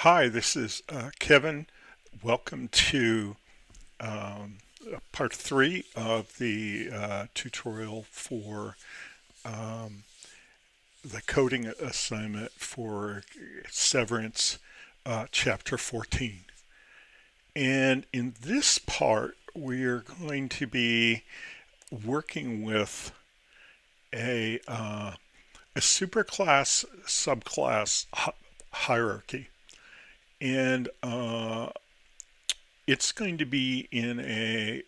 Hi, this is Kevin. Welcome to part three of the tutorial for um, the coding assignment for Severance chapter 14. And in this part, we're going to be working with a, uh, a superclass subclass hierarchy. And it's going to be in a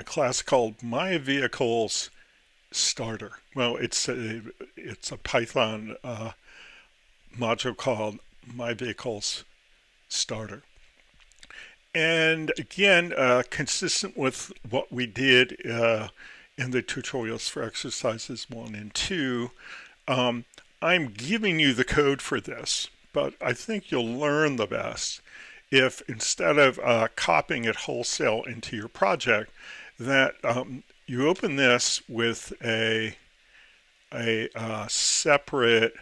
class called My Vehicles Starter. Well, it's a Python module called My Vehicles Starter. And again, consistent with what we did in the tutorials for exercises 1 and 2, um, I'm giving you the code for this, but I think you'll learn the best if instead of copying it wholesale into your project, that you open this with a separate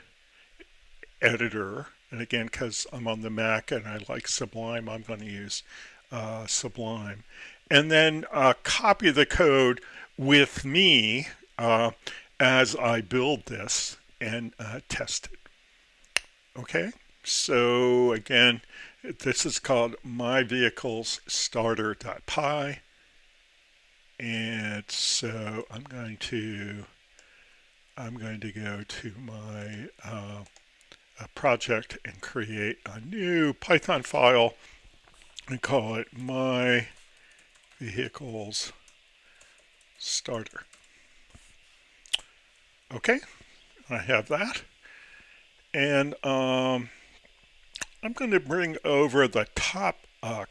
editor. And again, because I'm on the Mac and I like Sublime, I'm going to use Sublime. And then copy the code with me as I build this and test it. Okay, so again, this is called My Vehicles Starter.py. And so I'm going to go to my project and create a new Python file and call it My Vehicles Starter. Okay, I have that. And I'm going to bring over the top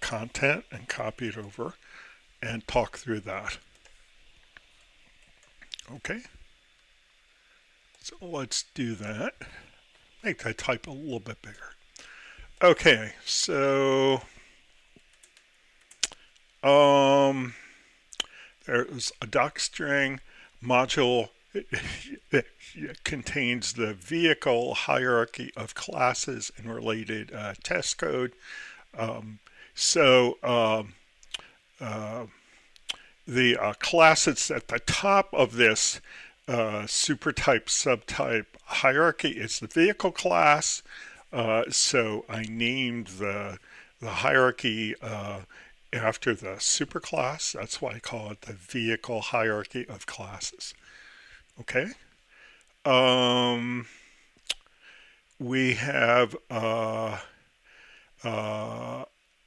content and copy it over and talk through that. Okay, so let's do that. Make that type a little bit bigger. Okay, so there's a docstring module. It contains the vehicle hierarchy of classes and related test code. The classes at the top of this supertype subtype hierarchy is the vehicle class. So I named the hierarchy after the superclass. That's why I call it the vehicle hierarchy of classes. Okay. Um, we have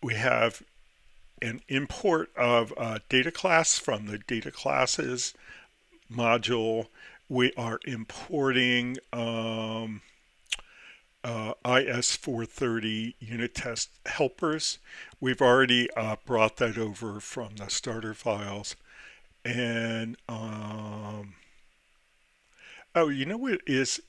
we have an import of data class from the data classes module. We are importing IS430 unit test helpers. We've already brought that over from the starter files. And oh, you know what is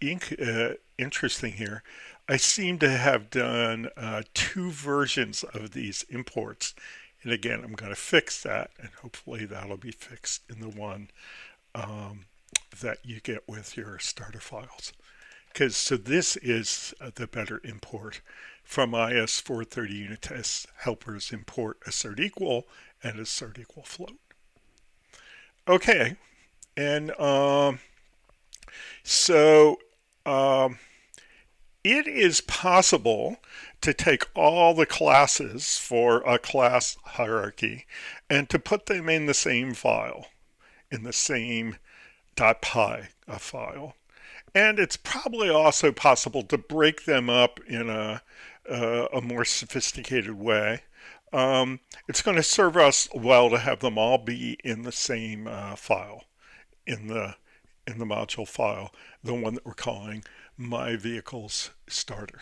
interesting here? I seem to have done two versions of these imports. And again, I'm going to fix that, and hopefully that'll be fixed in the one that you get with your starter files. So this is the better import from IS430 unit test helpers import assert equal and assert equal float. Okay, and so it is possible to take all the classes for a class hierarchy and to put them in the same file, in the same .py file. And it's probably also possible to break them up in a more sophisticated way. It's going to serve us well to have them all be in the same file, in the module file, the one that we're calling My Vehicles Starter.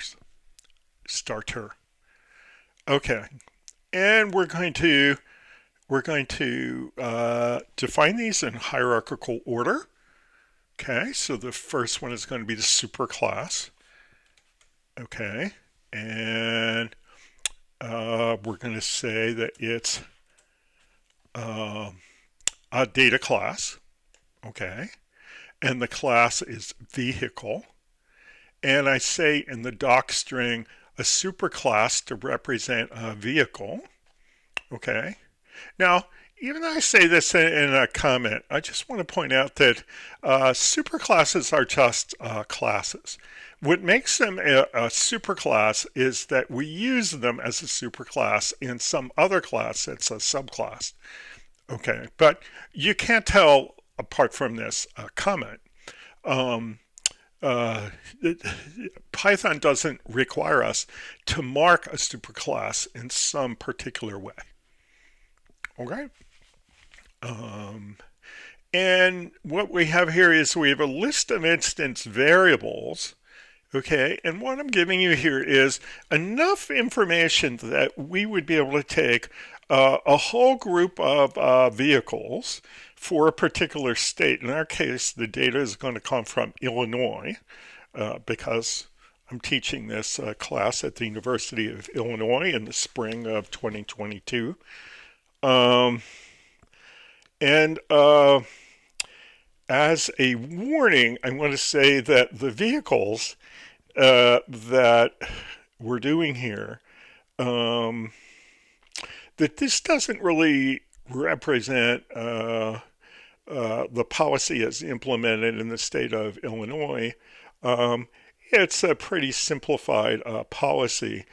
Okay, and we're going to define these in hierarchical order. Okay, so the first one is going to be the superclass. Okay, and we're going to say that it's a data class. Okay, and the class is vehicle. and I say in the doc string a superclass to represent a vehicle. Okay. Now, even though I say this in a comment, I just want to point out that superclasses are just classes. What makes them a superclass is that we use them as a superclass in some other class that's a subclass. Okay, but you can't tell apart from this comment. Um, uh, Python doesn't require us to mark a superclass in some particular way. Okay. And what we have here is we have a list of instance variables. Okay, and what I'm giving you here is enough information that we would be able to take a whole group of vehicles for a particular state. In our case, the data is going to come from Illinois because I'm teaching this class at the University of Illinois in the spring of 2022. And as a warning, I want to say that the vehicles that we're doing here, that this doesn't really represent the policy as implemented in the state of Illinois. It's a pretty simplified policy.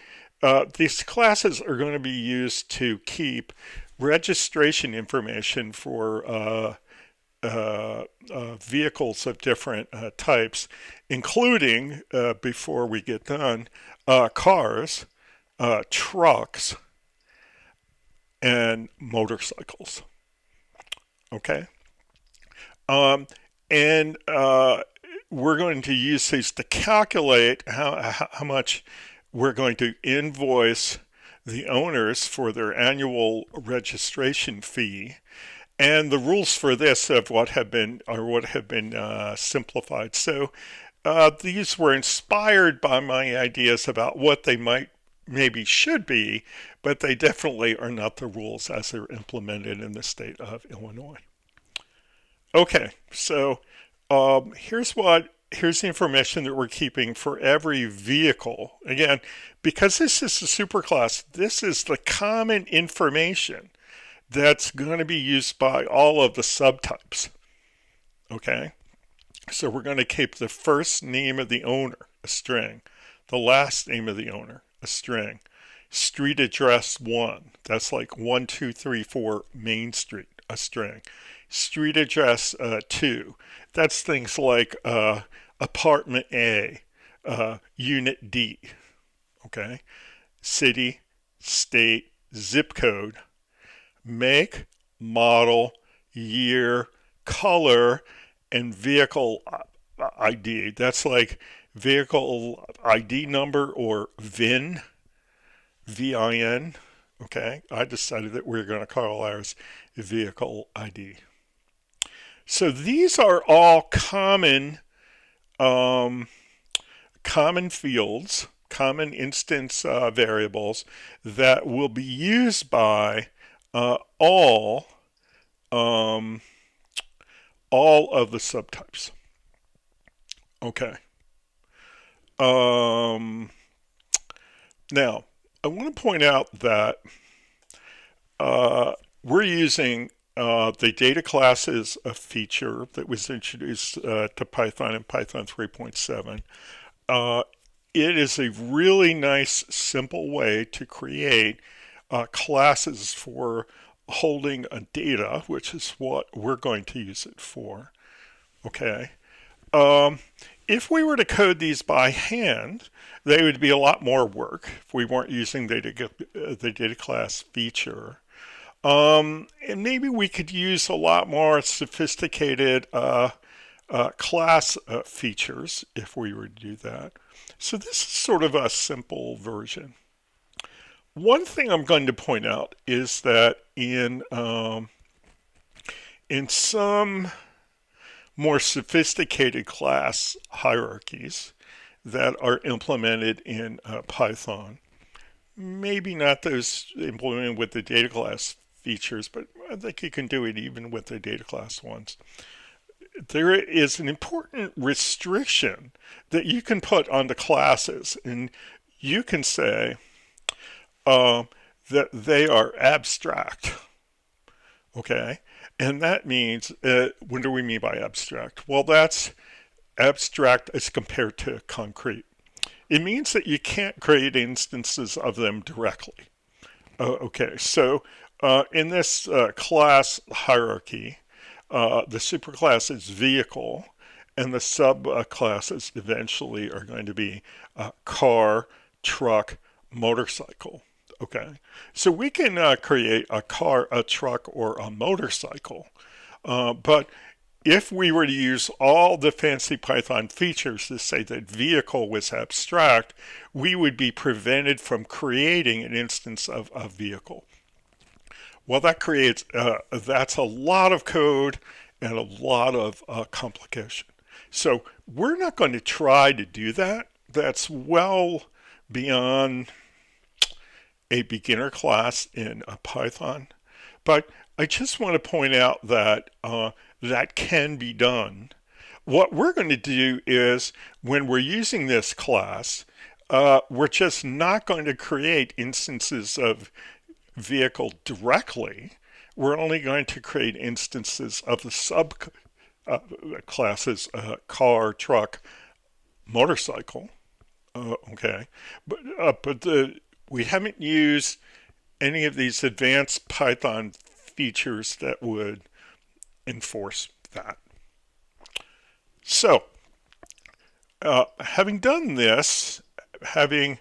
These classes are going to be used to keep registration information for vehicles of different types, including, before we get done, cars, trucks, and motorcycles. Okay? And we're going to use these to calculate how much we're going to invoice the owners for their annual registration fee. And the rules for this have been simplified. So these were inspired by my ideas about what they maybe should be, but they definitely are not the rules as they're implemented in the state of Illinois. Okay, so here's the information that we're keeping for every vehicle. Again, because this is a superclass, this is the common information that's going to be used by all of the subtypes. Okay, so we're going to keep the first name of the owner, a string, the last name of the owner, a string, street address 1, that's like 1234 Main Street, a string, street address 2, that's things like apartment A, unit D, okay, city, state, zip code, make, model, year, color, and vehicle ID. That's like vehicle ID number or VIN, VIN. Okay, I decided that we're going to call ours vehicle ID. So these are all common fields, common instance variables that will be used by all of the subtypes. Okay. Now, I want to point out that we're using the data classes a feature that was introduced to Python in Python 3.7. It is a really nice, simple way to create classes for holding a data, which is what we're going to use it for. Okay. If we were to code these by hand, they would be a lot more work if we weren't using the data class feature. And maybe we could use a lot more sophisticated class features if we were to do that. So this is sort of a simple version. One thing I'm going to point out is that in some more sophisticated class hierarchies that are implemented in Python, maybe not those implemented with the data class features, but I think you can do it even with the data class ones. there is an important restriction that you can put on the classes, and you can say that they are abstract. Okay, and that means what do we mean by abstract? Well, that's abstract as compared to concrete. It means that you can't create instances of them directly. Okay, so in this class hierarchy, the superclass is vehicle, and the subclasses eventually are going to be car, truck, motorcycle. Okay, so we can create a car, a truck, or a motorcycle, but if we were to use all the fancy Python features to say that vehicle was abstract, we would be prevented from creating an instance of a vehicle. Well, that's a lot of code and a lot of complication. So we're not going to try to do that. That's well beyond a beginner class in Python. But I just want to point out that that can be done. What we're going to do is when we're using this class, we're just not going to create instances of vehicle directly. We're only going to create instances of the subclasses car, truck, motorcycle. Okay, but we haven't used any of these advanced Python features that would enforce that. So, having done this, having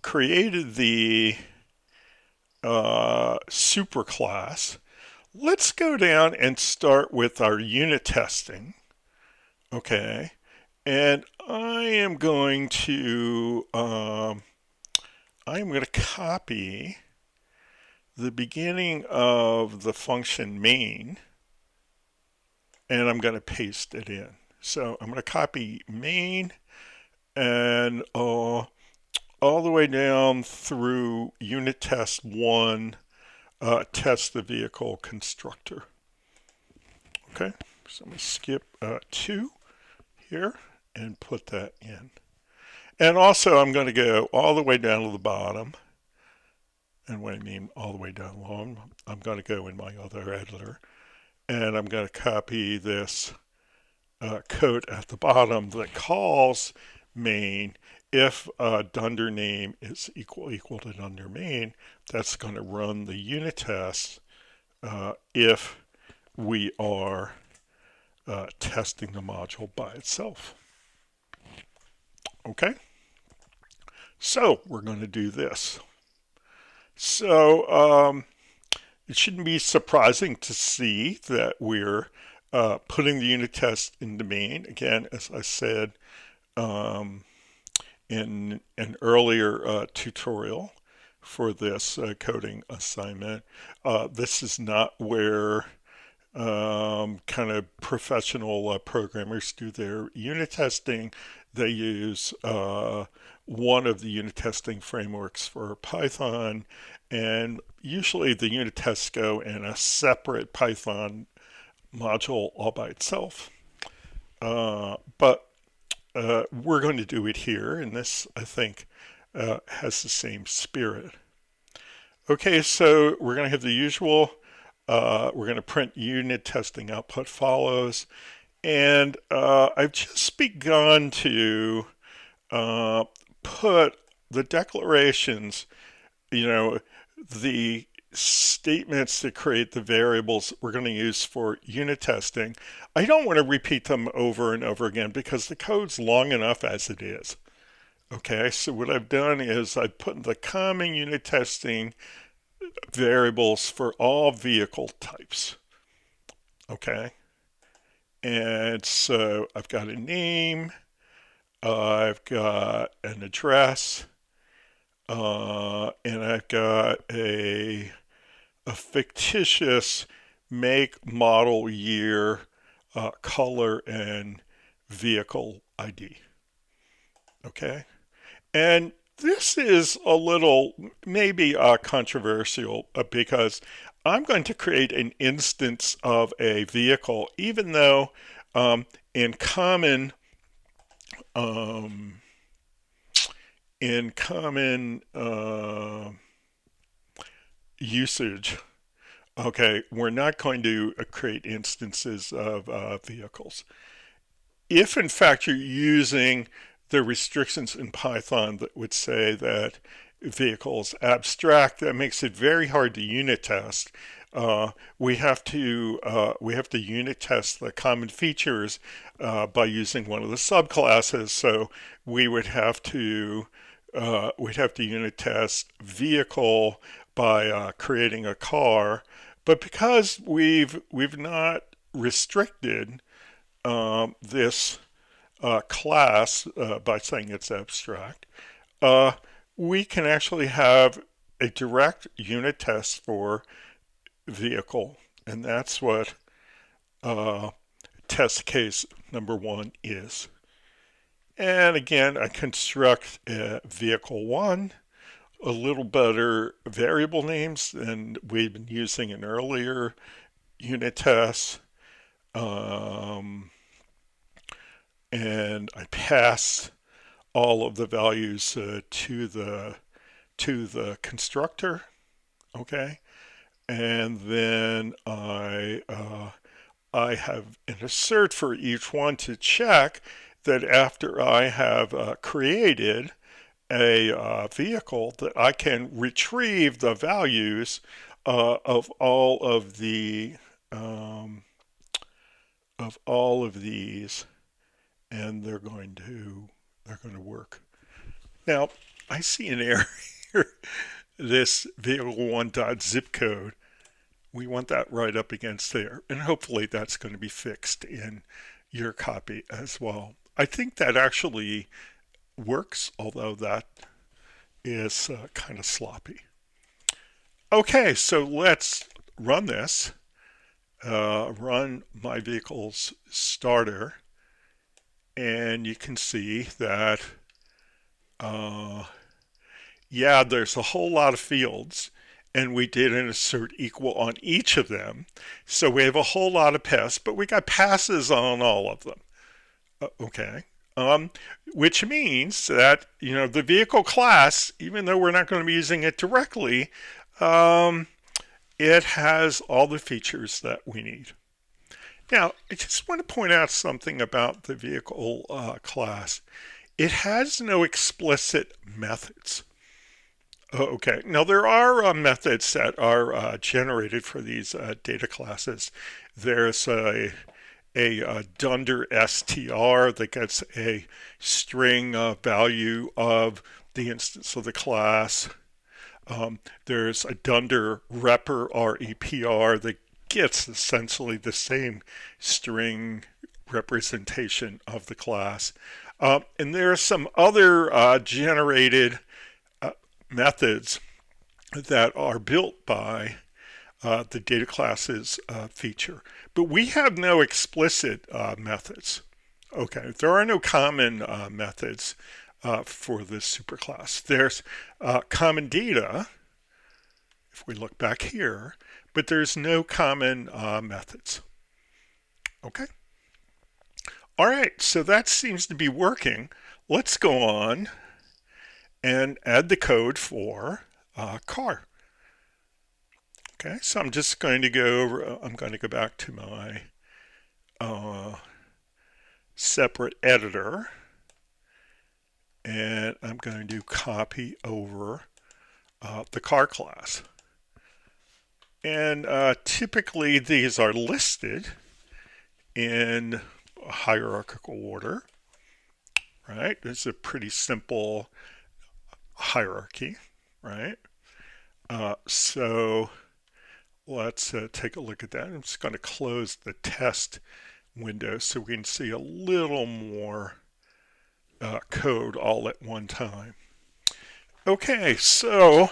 created the superclass, let's go down and start with our unit testing. Okay, and I am going to copy the beginning of the function main, and I'm going to paste it in. So I'm going to copy main and all the way down through unit test 1, test the vehicle constructor. Okay, so I'm going to skip 2 here and put that in. And also I'm going to go all the way down to the bottom. And when I mean all the way down long, I'm going to go in my other editor, and I'm going to copy this code at the bottom that calls main. If dunder name is equal to dunder main, that's going to run the unit test if we are testing the module by itself. Okay, so we're going to do this. So it shouldn't be surprising to see that we're putting the unit test into main. Again, as I said in an earlier tutorial for this coding assignment, this is not where kind of professional programmers do their unit testing. They use one of the unit testing frameworks for Python, and usually the unit tests go in a separate Python module all by itself. But we're going to do it here, and this, I think, has the same spirit. Okay, so we're going to have the usual, we're going to print unit testing output follows, and I've just begun to put the declarations, the statements to create the variables we're going to use for unit testing. I don't want to repeat them over and over again because the code's long enough as it is. Okay, so what I've done is I've put the common unit testing variables for all vehicle types. Okay, and so I've got a name, I've got an address, and I've got a fictitious make, model, year, color, and vehicle ID. Okay, and this is a little maybe controversial because I'm going to create an instance of a vehicle even though In common in common usage, okay, we're not going to create instances of vehicles. If in fact you're using the restrictions in Python that would say that vehicles abstract, that makes it very hard to unit test. We have to unit test the common features by using one of the subclasses. So we would have to we'd have to unit test vehicle by creating a car. But because we've not restricted this class by saying it's abstract, uh, we can actually have a direct unit test for vehicle, and that's what uh, test case number 1 is. And again, I construct vehicle 1, a little better variable names than we've been using in earlier unit tests. And I pass all of the values to the constructor, okay, and then I have an assert for each one to check that after I have created a vehicle, that I can retrieve the values of all of these, and they're going to work. Now, I see an error here. This vehicle1.zip code, we want that right up against there, and hopefully that's going to be fixed in your copy as well. I think that actually works, although that is kind of sloppy. Okay, so let's run this. Run my vehicle's starter, and you can see that yeah, there's a whole lot of fields, and we did an assert equal on each of them. So we have a whole lot of paths, but we got passes on all of them. Okay. Which means that, the vehicle class, even though we're not going to be using it directly, it has all the features that we need. Now, I just want to point out something about the vehicle class. It has no explicit methods. Okay, now there are methods that are generated for these data classes. There's a dunder str that gets a string value of the instance of the class. There's a dunder repr, R-E-P-R, that gets essentially the same string representation of the class. And there are some other generated methods that are built by the data classes feature. But we have no explicit methods. Okay, there are no common methods for this superclass. There's common data, if we look back here, but there's no common methods. Okay. All right, so that seems to be working. Let's go on and add the code for car. Okay, so I'm just going to go over, I'm going to go back to my separate editor, and I'm going to copy over the car class. And typically these are listed in hierarchical order, right? It's a pretty simple hierarchy, right? So let's take a look at that. I'm just going to close the test window so we can see a little more code all at one time. Okay, so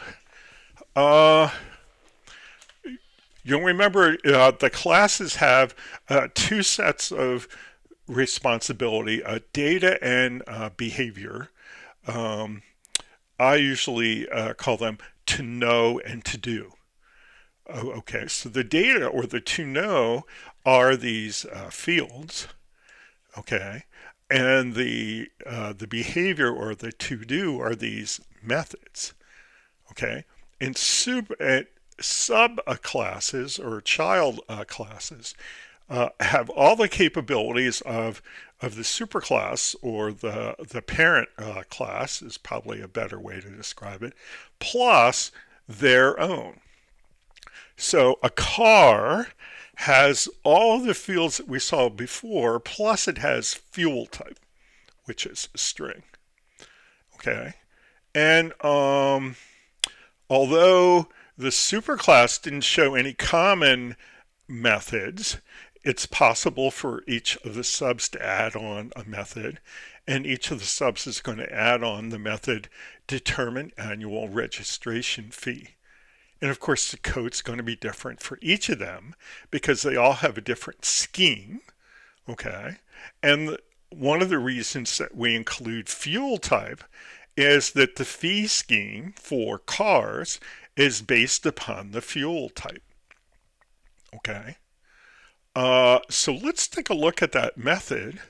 you'll remember the classes have two sets of responsibility, data and behavior. I usually call them to know and to do. Okay, so the data, or the to know, are these fields, okay? And the behavior or the to-do are these methods, okay? And subclasses or child classes have all the capabilities of the superclass, or the parent class is probably a better way to describe it, plus their own. So a car has all the fields that we saw before, plus it has fuel type, which is a string. Okay. And although the superclass didn't show any common methods, it's possible for each of the subs to add on a method, and each of the subs is going to add on the method determine annual registration fee. And of course, the code's going to be different for each of them because they all have a different scheme, okay? And one of the reasons that we include fuel type is that the fee scheme for cars is based upon the fuel type, okay? So let's take a look at that method,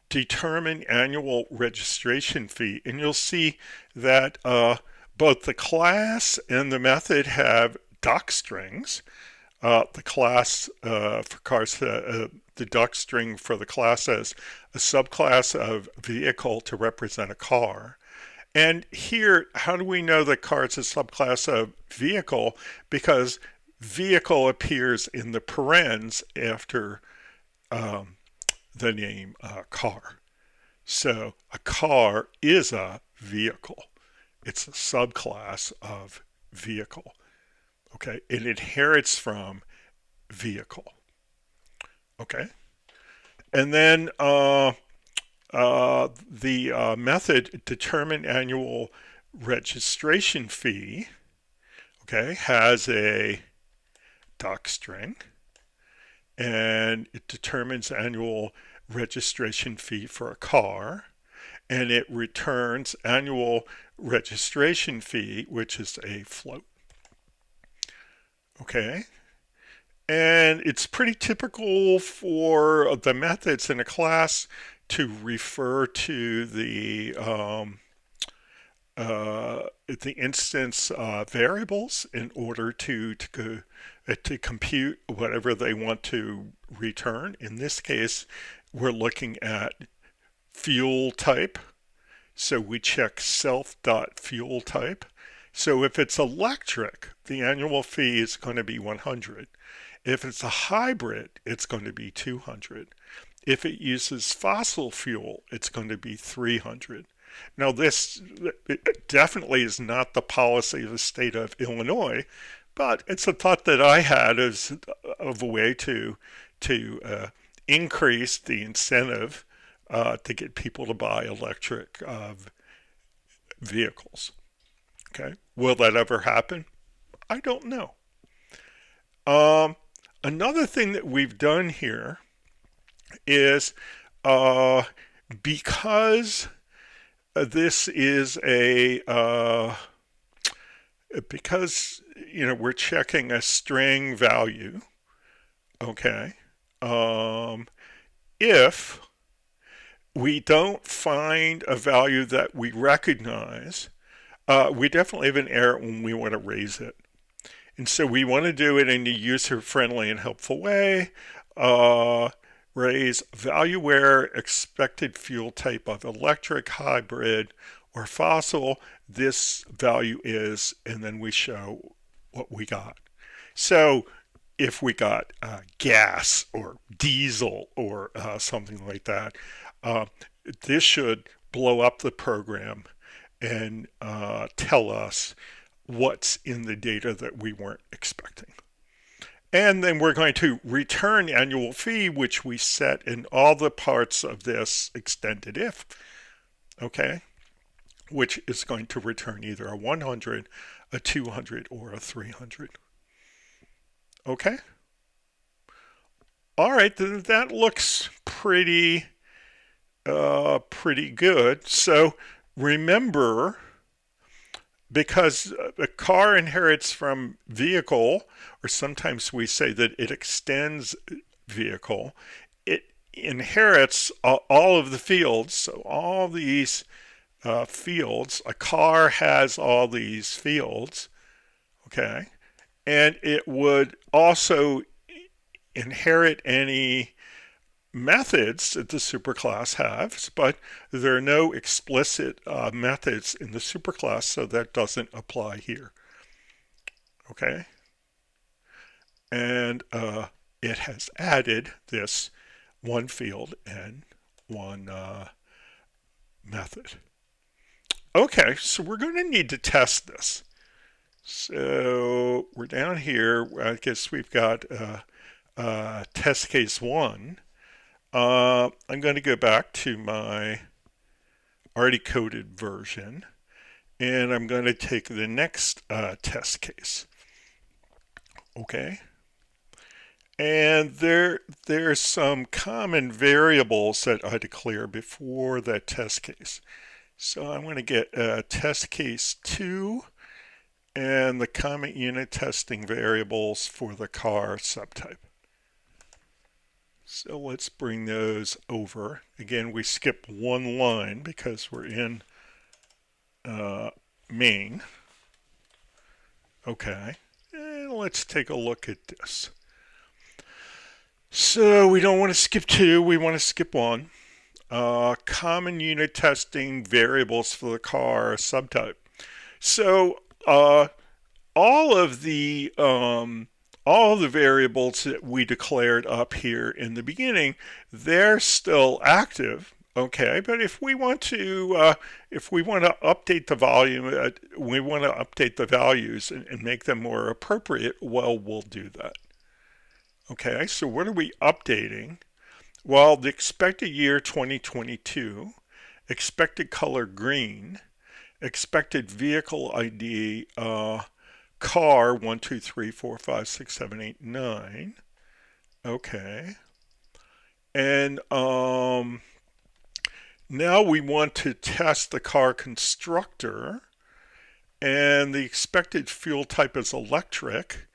determine annual registration fee, and you'll see that both the class and the method have doc strings. The class for cars, the doc string for the class has a subclass of vehicle to represent a car. And here, how do we know that car is a subclass of vehicle? Because vehicle appears in the parens after the name car. So a car is a vehicle. It's a subclass of vehicle. Okay, it inherits from vehicle. Okay, and then the method determine annual registration fee, okay, has a doc string, and it determines annual registration fee for a car, and it returns annual registration fee, which is a float. Okay, and it's pretty typical for the methods in a class to refer to the instance variables in order to compute whatever they want to return. In this case, we're looking at fuel type. So we check self.fuel type. So if it's electric, the annual fee is going to be 100. If it's a hybrid, it's going to be 200. If it uses fossil fuel, it's going to be 300. Now, this definitely is not the policy of the state of Illinois, but it's a thought that I had as of a way to increase the incentive to get people to buy electric vehicles. Okay, will that ever happen? I don't know. Another thing that we've done here is because this is because we're checking a string value. Okay, if we don't find a value that we recognize, we definitely have an error when we want to raise it. And so we want to do it in a user-friendly and helpful way. Raise value where expected fuel type of electric, hybrid, or fossil. This value is, and then we show what we got. So if we got gas or diesel or something like that, this should blow up the program and tell us what's in the data that we weren't expecting. And then we're going to return annual fee, which we set in all the parts of this extended if, okay, which is going to return either a 100, a 200, or a 300. Okay? All right, that looks pretty good. So remember, because a car inherits from vehicle, or sometimes we say that it extends vehicle, inherits all of the fields. So all these fields, a car has all these fields, okay? And it would also inherit any methods that the superclass has, but there are no explicit methods in the superclass, so that doesn't apply here. Okay? And it has added this one field and one method. Okay, so we're going to need to test this. So we're down here. I guess we've got test case 1. I'm going to go back to my already coded version, and I'm going to take the next test case. Okay. And there's some common variables that I declare before that test case. So I'm going to get test case 2 and the common unit testing variables for the car subtype. So let's bring those over. Again, we skipped one line because we're in main. Okay, and let's take a look at this. So we don't want to skip 2, we want to skip 1. Common unit testing variables for the car subtype. So all of the variables that we declared up here in the beginning, they're still active. Okay, but if we want to update the volume, we want to update the values and make them more appropriate. Well, we'll do that. Okay, so what are we updating? Well, the expected year 2022, expected color green, expected vehicle ID car 1, 2, 3, 4, 5, 6, 7, 8, 9. Okay, and now we want to test the car constructor, and the expected fuel type is electric.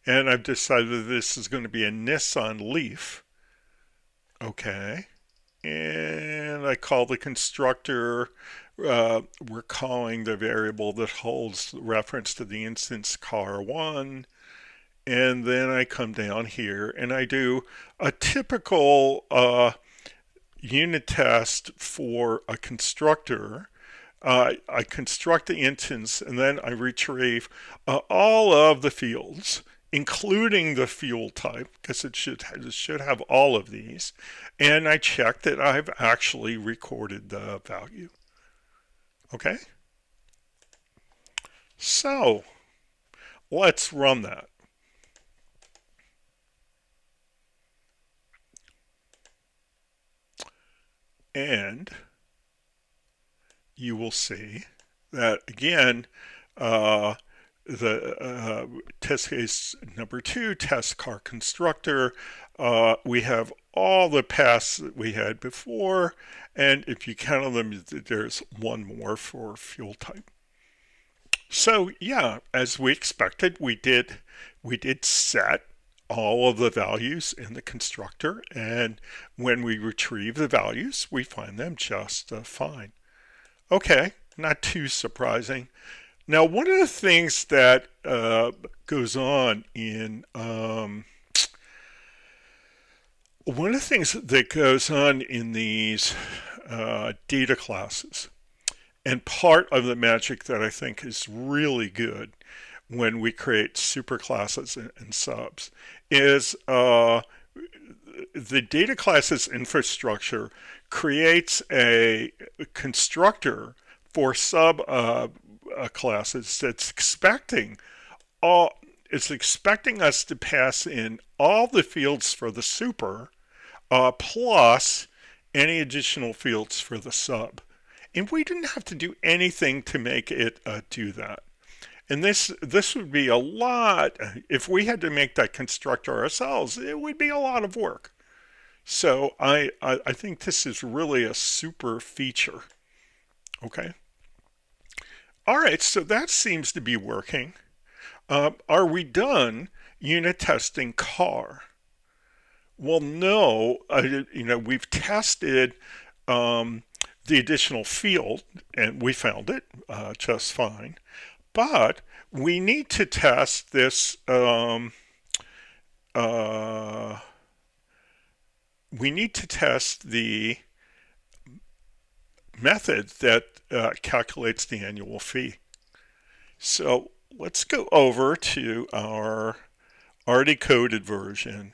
And I've decided this is going to be a Nissan Leaf. Okay. And I call the constructor, we're calling the variable that holds reference to the instance car 1. And then I come down here and I do a typical unit test for a constructor. I construct the instance and then I retrieve all of the fields, including the fuel type, because it should have all of these, and I check that I've actually recorded the value. Okay? So, let's run that. And you will see that, again, the test case number 2, test car constructor, we have all the paths that we had before, and if you count them, there's one more for fuel type. So yeah, as we expected, we did set all of the values in the constructor, and when we retrieve the values, we find them just fine. Okay, not too surprising. Now, one of the things that goes on in these data classes, and part of the magic that I think is really good when we create superclasses and subs, is the data classes infrastructure creates a constructor for sub classes that's expecting us to pass in all the fields for the super plus any additional fields for the sub, and we didn't have to do anything to make it do that. And this would be a lot. If we had to make that constructor ourselves, it would be a lot of work. So I think this is really a super feature. Okay. All right, so that seems to be working. Are we done unit testing car? Well, no, we've tested um, the additional field and we found it just fine. But we need to test this. Uh, we need to test the method that calculates the annual fee. So let's go over to our already coded version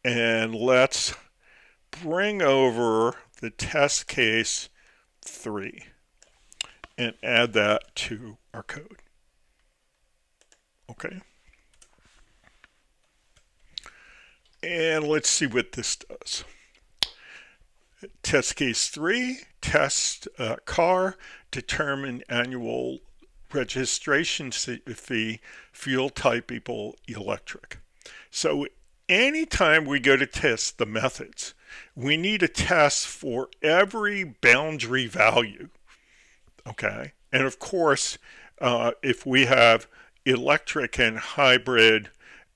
and let's bring over the test case 3 and add that to our code. Okay. And let's see what this does. Test case 3, test car, determine annual registration fee, fuel type equal electric. So anytime we go to test the methods, we need a test for every boundary value. Okay. And of course, if we have electric and hybrid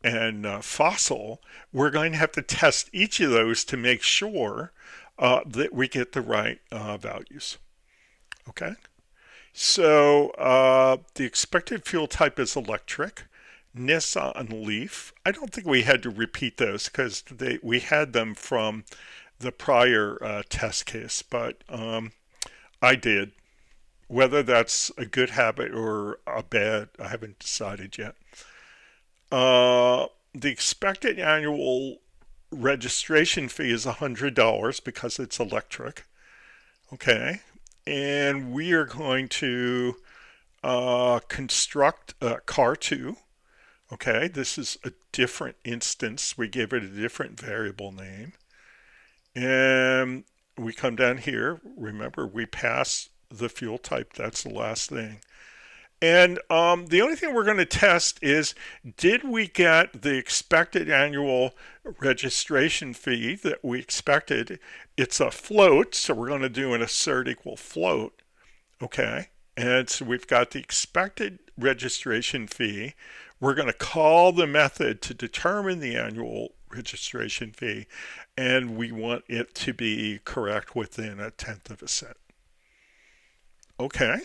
and fossil, we're going to have to test each of those to make sure that we get the right values. Okay. So the expected fuel type is electric. Nissan Leaf. I don't think we had to repeat those because we had them from the prior test case, but I did. Whether that's a good habit or a bad, I haven't decided yet. The expected annual registration fee is $100 because it's electric. Okay. And we are going to construct car 2. Okay, this is a different instance. We gave it a different variable name. And we come down here. Remember, we pass the fuel type. That's the last thing. And the only thing we're going to test is, did we get the expected annual registration fee that we expected? It's a float, so we're going to do an assert equal float. Okay, and so we've got the expected registration fee. We're going to call the method to determine the annual registration fee, and we want it to be correct within 1/10 of a cent. Okay,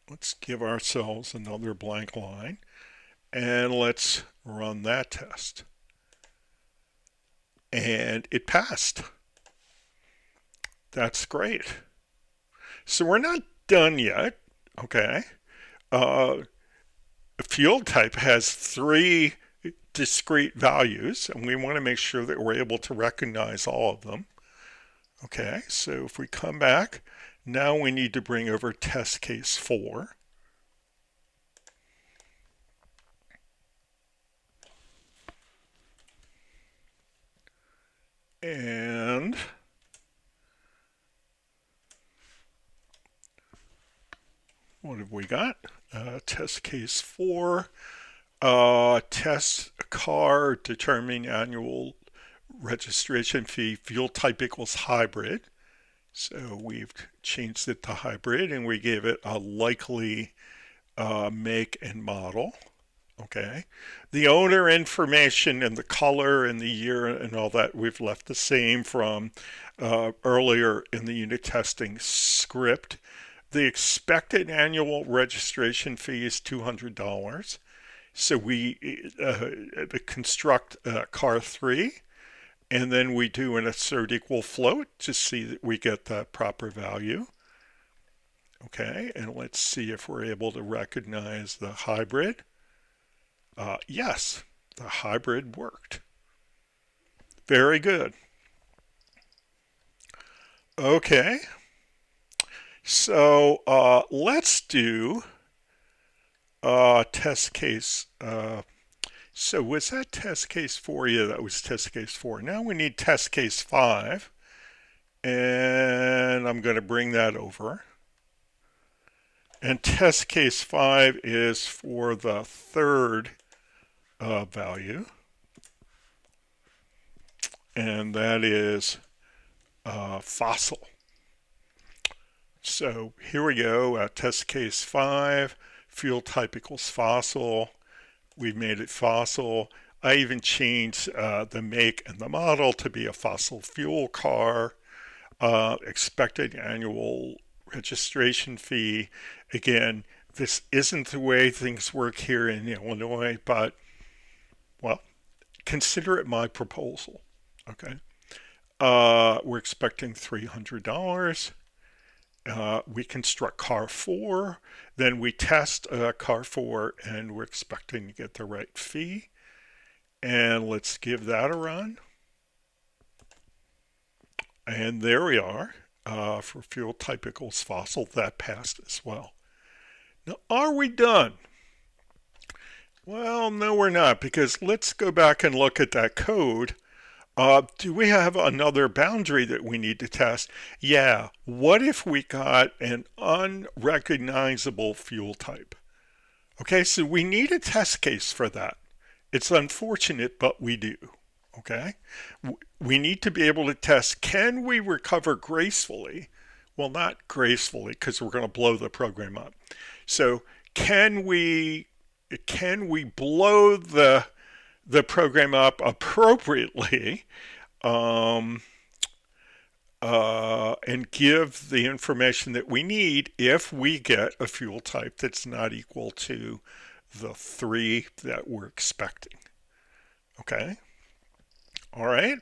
let's give ourselves another blank line, and let's run that test. And it passed. That's great. So we're not done yet, okay? Fuel type has 3 discrete values, and we want to make sure that we're able to recognize all of them. Okay, so if we come back, now we need to bring over test case 4. And what have we got? Test case 4. Test car, determine annual registration fee, fuel type equals hybrid. So we've changed it to hybrid and we gave it a likely make and model. Okay. The owner information and the color and the year and all that we've left the same from earlier in the unit testing script. The expected annual registration fee is $200. So we construct car 3, and then we do an assert equal float to see that we get the proper value. Okay, and let's see if we're able to recognize the hybrid. Yes, the hybrid worked. Very good. Okay, so let's do test case. So was that test case 4? Yeah, that was test case 4. Now we need test case 5. And I'm going to bring that over. And test case 5 is for the 3rd value. And that is fossil. So here we go. Test case 5. Fuel type equals fossil. We've made it fossil. I even changed the make and the model to be a fossil fuel car. Expected annual registration fee. Again, this isn't the way things work here in Illinois, but well, consider it my proposal. Okay. We're expecting $300. We construct car 4, then we test car 4, and we're expecting to get the right fee. And let's give that a run. And there we are. For fuel type equals fossil, that passed as well. Now, are we done? Well, no, we're not, because let's go back and look at that code. Do we have another boundary that we need to test? Yeah. What if we got an unrecognizable fuel type? Okay, so we need a test case for that. It's unfortunate, but we do. Okay? We need to be able to test, can we recover gracefully? Well, not gracefully, because we're going to blow the program up. So can we blow the program up appropriately and give the information that we need if we get a fuel type that's not equal to the 3 that we're expecting. Okay? All right.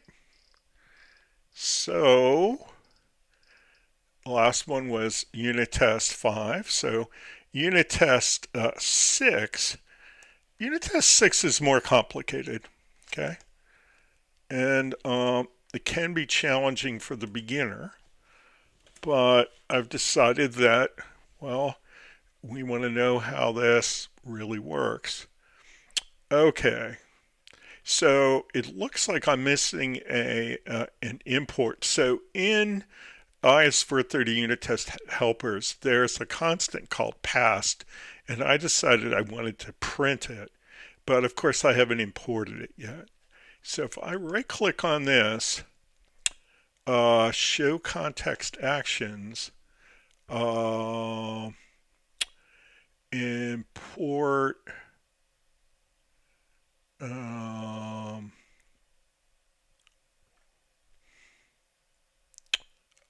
So the last one was unit test 5. So unit test 6. Unit test 6 is more complicated. Okay. And it can be challenging for the beginner. But I've decided that, well, we want to know how this really works. Okay. So it looks like I'm missing an import. So in IS430 unit test helpers, there's a constant called past, and I decided I wanted to print it, but of course I haven't imported it yet. So if I right click on this, show context actions, import,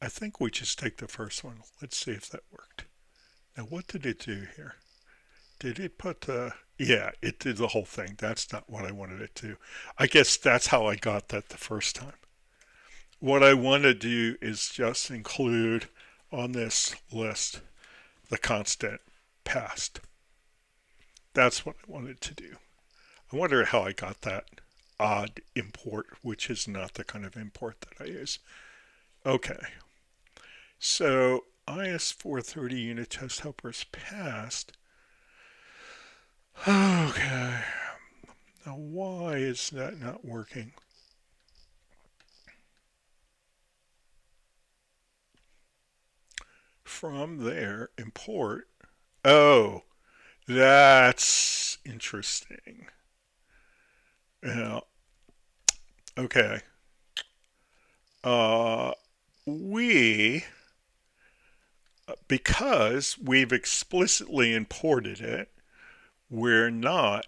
I think we just take the first one. Let's see if that worked. Now, what did it do here? Did it put yeah, it did the whole thing. That's not what I wanted it to. I guess that's how I got that the first time. What I want to do is just include on this list the constant past. That's what I wanted to do. I wonder how I got that odd import, which is not the kind of import that I use. Okay. So IS430 unit test helpers passed. Okay. Now why is that not working? From there, import. Oh, that's interesting. Yeah. Okay. Because we've explicitly imported it, we're not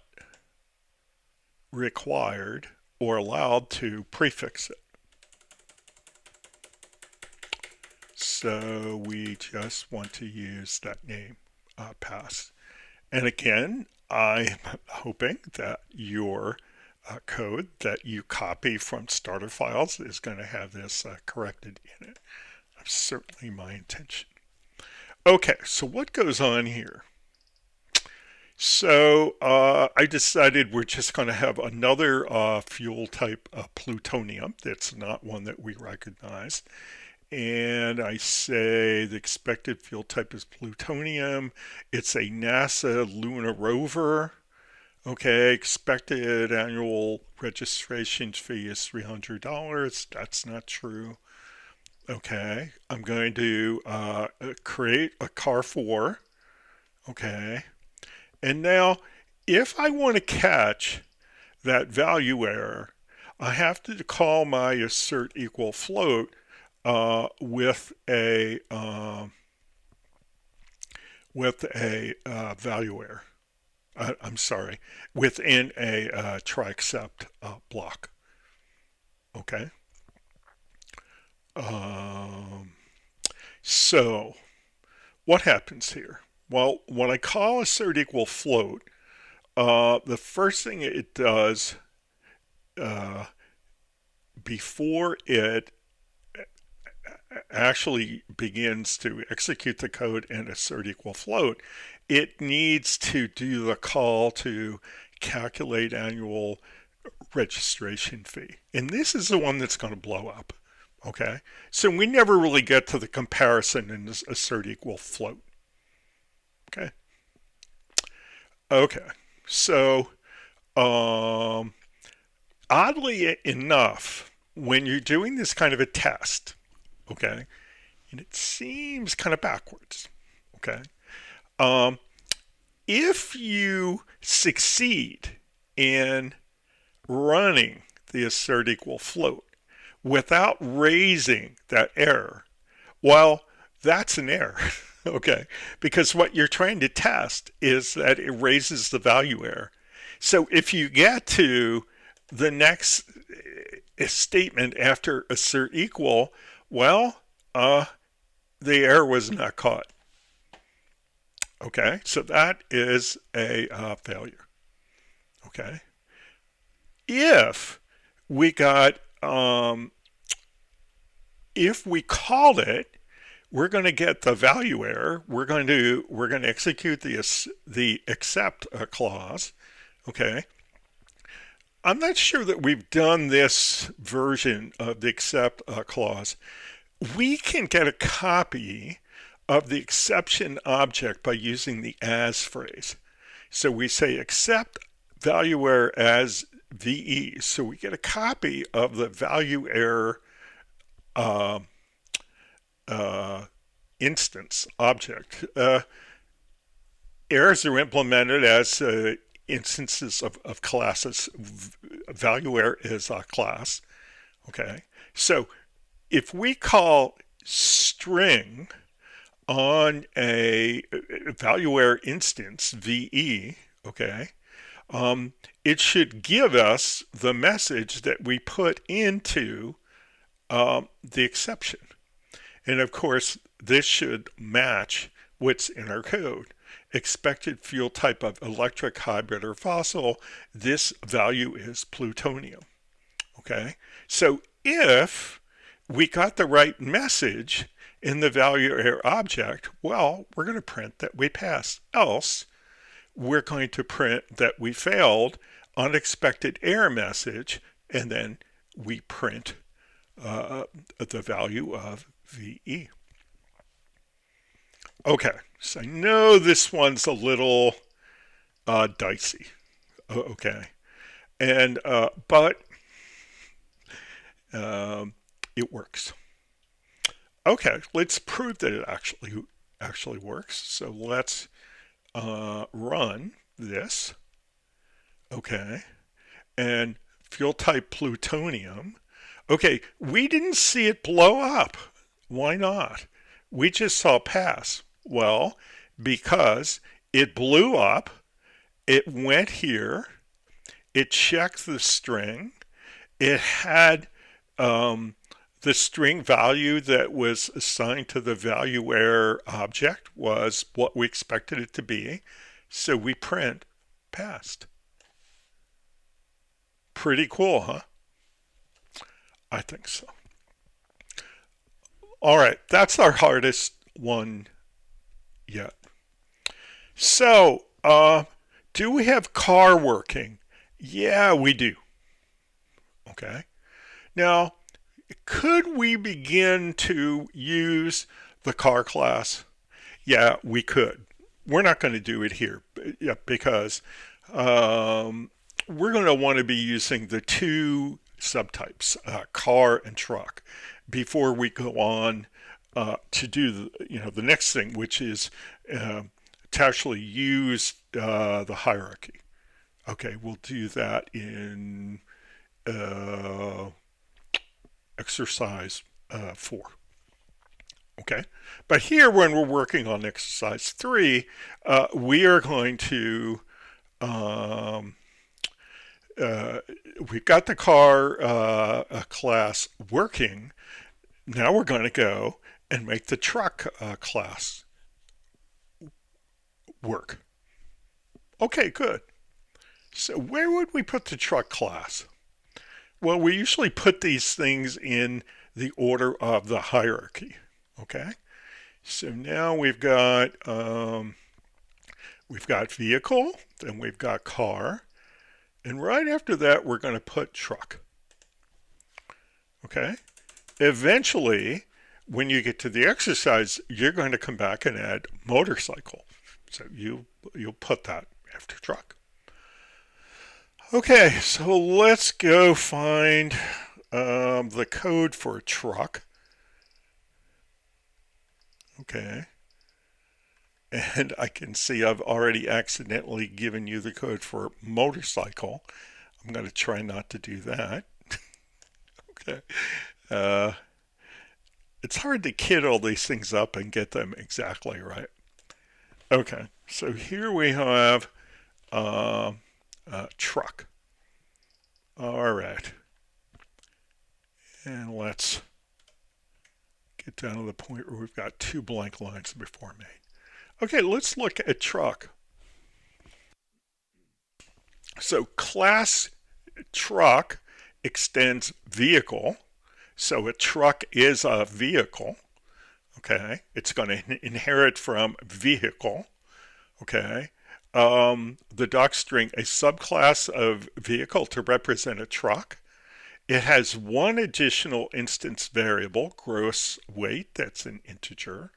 required or allowed to prefix it. So we just want to use that name, pass. And again, I'm hoping that your code that you copy from starter files is going to have this corrected in it. That's certainly my intention. Okay, so what goes on here? So I decided we're just going to have another fuel type plutonium that's not one that we recognize. And I say the expected fuel type is plutonium. It's a NASA lunar rover. Okay, expected annual registration fee is $300. That's not true. Okay, I'm going to create a car 4. Okay, and now if I want to catch that value error, I have to call my assert equal float with a value error. I'm sorry, within a try except block. Okay. Um, so what happens here? Well, when I call assert equal float, the first thing it does uh, before it actually begins to execute the code and assert equal float, it needs to do the call to calculate annual registration fee. And this is the one that's going to blow up. Okay. So we never really get to the comparison in this assert equal float. Okay. Okay. So, um, oddly enough, when you're doing this kind of a test, okay, and it seems kind of backwards, okay, um, if you succeed in running the assert equal float without raising that error, well, that's an error, okay, because what you're trying to test is that it raises the value error. So if you get to the next statement after assert equal, well, the error was not caught. Okay, so that is a failure. Okay, if we got if we called it, we're going to get the value error. We're going to execute the except clause. Okay, I'm not sure that we've done this version of the except clause. We can get a copy of the exception object by using the as phrase. So we say accept value error as VE. So we get a copy of the value error uh, instance object. Errors are implemented as instances of classes. Value error is a class. Okay. So if we call string on a value error instance, VE, okay, it should give us the message that we put into the exception. And of course, this should match what's in our code. Expected fuel type of electric, hybrid, or fossil, this value is plutonium. Okay, so if we got the right message in the value error object, well, we're going to print that we passed. Else, we're going to print that we failed, unexpected error message, and then we print the value of VE. Okay, so I know this one's a little dicey. Okay, and but it works. Okay, let's prove that it actually works. So let's run this. Okay, and fuel type plutonium. Okay, we didn't see it blow up. Why not? We just saw pass. Well, because it blew up, it went here, it checked the string, it had the string value that was assigned to the value error object was what we expected it to be, so we print passed. Pretty cool, huh? I think so. All right, that's our hardest one yet. So, do we have car working? Yeah, we do. Okay. Now, could we begin to use the car class? Yeah, we could. We're not going to do it here because we're going to want to be using the two subtypes, car and truck, before we go on to do the next thing, which is to actually use the hierarchy. Okay, we'll do that in exercise 4. Okay, but here when we're working on exercise 3, we are going to um, uh, we've got the car class working. Now we're going to go and make the truck class work. Okay, good. So where would we put the truck class? Well, we usually put these things in the order of the hierarchy. Okay, so now we've got vehicle, then we've got car, and right after that we're going to put truck. Okay, eventually, when you get to the exercise, you're going to come back and add motorcycle. So you'll put that after truck. Okay, so let's go find the code for truck. Okay, and I can see I've already accidentally given you the code for motorcycle. I'm going to try not to do that. Okay. Uh, it's hard to kid all these things up and get them exactly right. Okay, so here we have uh, truck. All right, and let's get down to the point where we've got two blank lines before me. Okay, let's look at truck. So class truck extends vehicle. So a truck is a vehicle. Okay, it's going to inherit from vehicle. Okay, the docstring a subclass of vehicle to represent a truck. It has one additional instance variable, gross weight, that's an integer,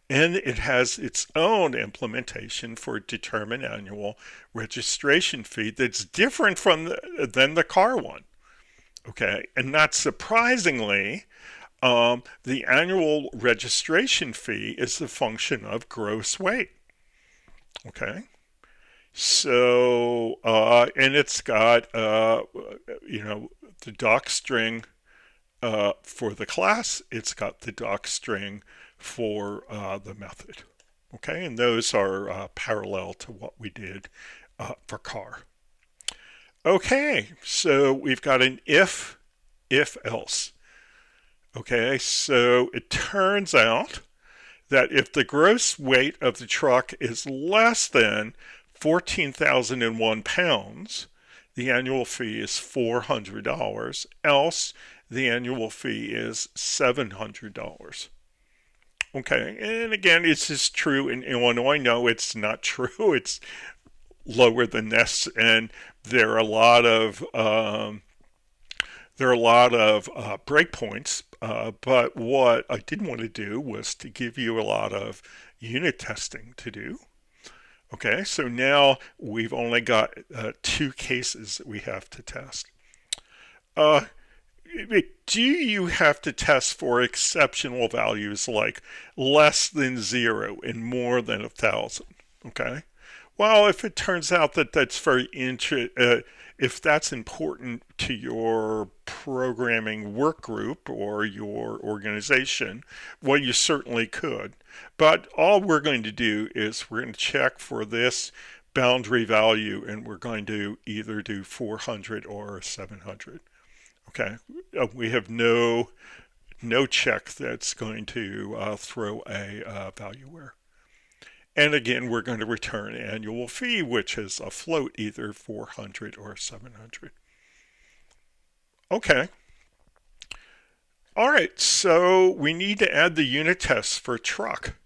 and it has its own implementation for determine annual registration fee that's different than the car one. Okay, and not surprisingly, the annual registration fee is the function of gross weight. Okay, so and it's got the doc string for the class. It's got the doc string for the method. Okay, and those are parallel to what we did for car. Okay, so we've got an if else. Okay, so it turns out that if the gross weight of the truck is less than 14,001 pounds, the annual fee is $400, else the annual fee is $700. Okay, and again, is this true in Illinois? No, it's not true. It's lower than this, and there are a lot of breakpoints. But what I didn't want to do was to give you a lot of unit testing to do. Okay, so now we've only got two cases that we have to test. Uh, do you have to test for exceptional values like less than 0 and more than 1,000? Okay. Well, if it turns out that that's if that's important to your programming work group or your organization, well, you certainly could. But all we're going to do is we're going to check for this boundary value, and we're going to either do 400 or 700. Okay, we have no check that's going to throw a value error. And again, we're going to return annual fee, which is a float, either 400 or 700. Okay. All right, so we need to add the unit tests for truck.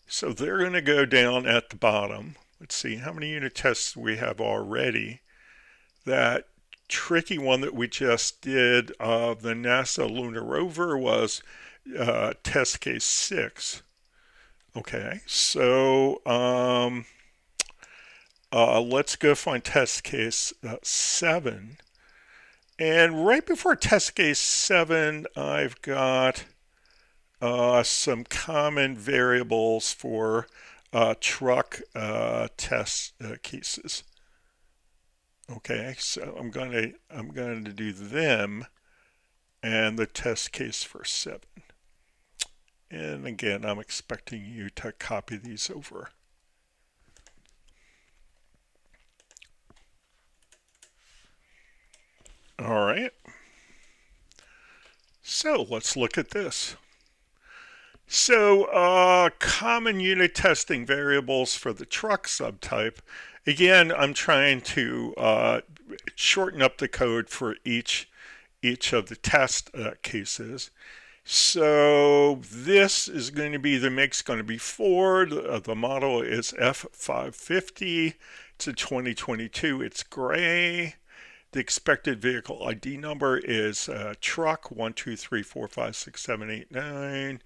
So they're going to go down at the bottom. Let's see how many unit tests we have already. That tricky one that we just did of the NASA lunar rover was test case 6. Okay, so let's go find test case 7. And right before test case 7, I've got some common variables for truck test cases. Okay, so I'm going to do them and the test case for 7. And again, I'm expecting you to copy these over. So let's look at this. So common unit testing variables for the truck subtype. Again, I'm trying to shorten up the code for each of the test cases. So this is going to be, the make's going to be Ford. The model is F550. It's a 2022. It's gray. The expected vehicle ID number is truck 123456789,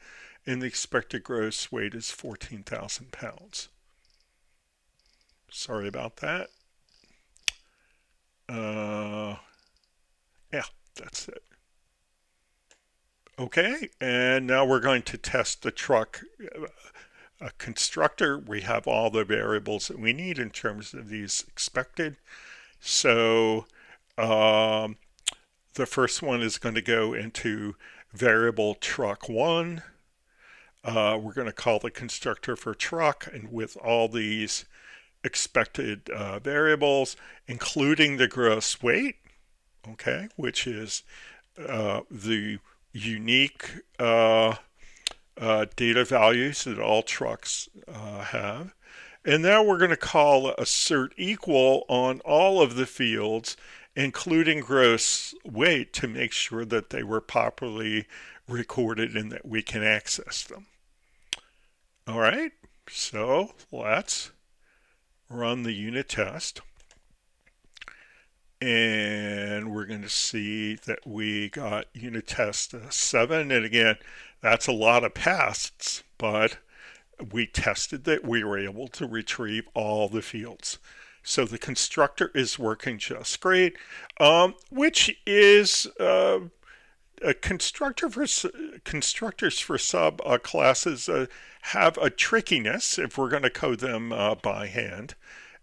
and the expected gross weight is 14,000 pounds. Sorry about that. Yeah, that's it. Okay, and now we're going to test the truck constructor. We have all the variables that we need in terms of these expected. So the first one is going to go into variable truck1. We're going to call the constructor for truck, and with all these expected variables, including the gross weight, okay, which is the unique data values that all trucks have. And now we're going to call assert equal on all of the fields, including gross weight, to make sure that they were properly recorded and that we can access them. All right, so let's run the unit test. And we're going to see that we got unit test 7. And again, that's a lot of passes, but we tested that we were able to retrieve all the fields. So the constructor is working just great, which is a constructor for constructors for sub classes have a trickiness if we're going to code them by hand.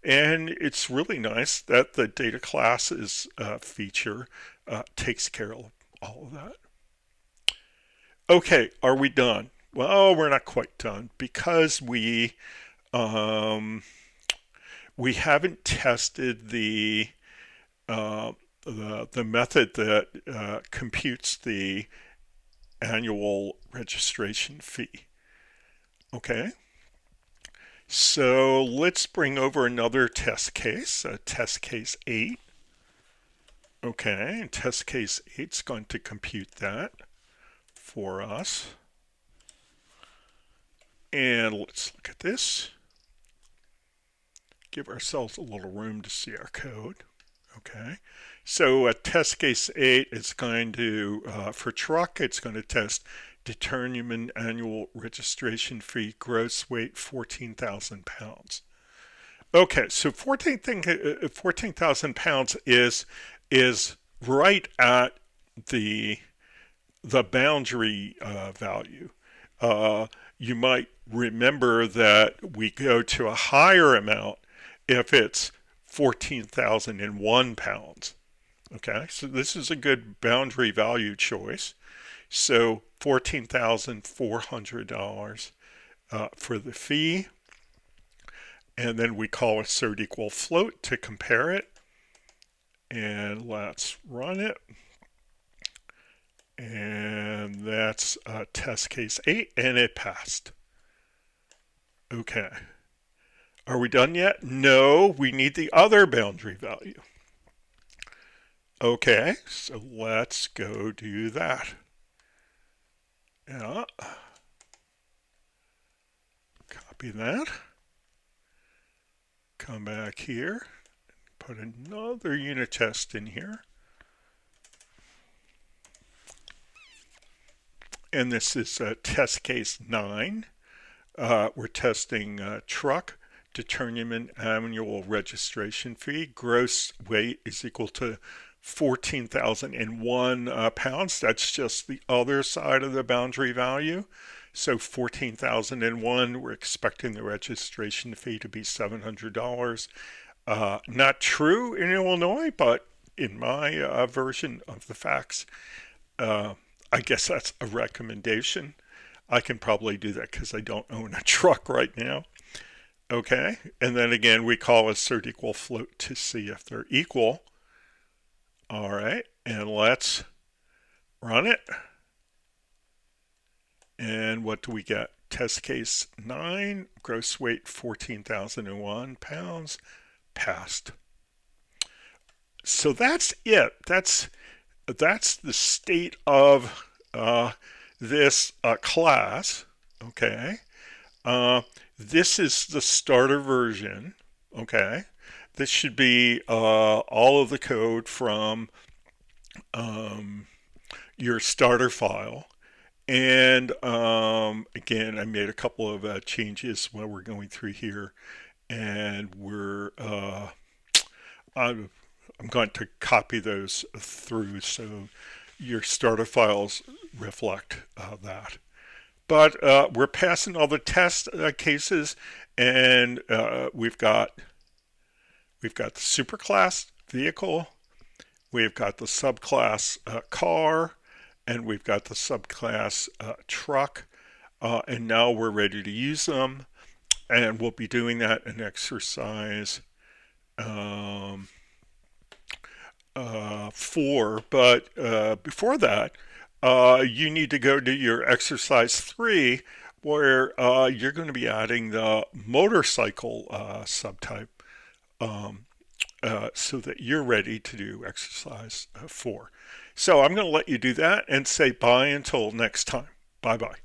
And it's really nice that the data classes feature takes care of all of that. Okay, are we done? Well, we're not quite done because we haven't tested the method that computes the annual registration fee. Okay. So let's bring over another test case, test case 8. Okay, and test case 8 is going to compute that for us. And let's look at this. Give ourselves a little room to see our code. Okay, so test case 8 is going to, for truck, it's going to test determine annual registration fee, gross weight 14,000 pounds. Okay, so 14,000 pounds is right at the boundary value. You might remember that we go to a higher amount if it's 14,001 pounds. Okay, so this is a good boundary value choice. So $14,400 for the fee. And then we call assert equal float to compare it. And let's run it. And that's test case 8, and it passed. Okay. Are we done yet? No, we need the other boundary value. Okay, so let's go do that. Yeah. Copy that. Come back here. Put another unit test in here. And this is test case 9. We're testing truck, determine annual registration fee. Gross weight is equal to 14,001 pounds. That's just the other side of the boundary value. So 14,001, we're expecting the registration fee to be $700. Not true in Illinois, but in my version of the facts, I guess that's a recommendation. I can probably do that because I don't own a truck right now. Okay, and then again, we call assert equal float to see if they're equal. All right, and let's run it. And what do we get? Test case 9, gross weight 14,001 pounds, passed. So that's it. That's the state of this class. Okay. This is the starter version. Okay. This should be all of the code from your starter file. And again, I made a couple of changes while we're going through here, and I'm going to copy those through so your starter files reflect that. But we're passing all the test cases, and we've got the superclass vehicle, we've got the subclass car, and we've got the subclass truck, and now we're ready to use them, and we'll be doing that in exercise 4. But before that, you need to go to your exercise 3, where you're going to be adding the motorcycle subtype, so that you're ready to do exercise 4. So I'm going to let you do that and say bye until next time. Bye bye.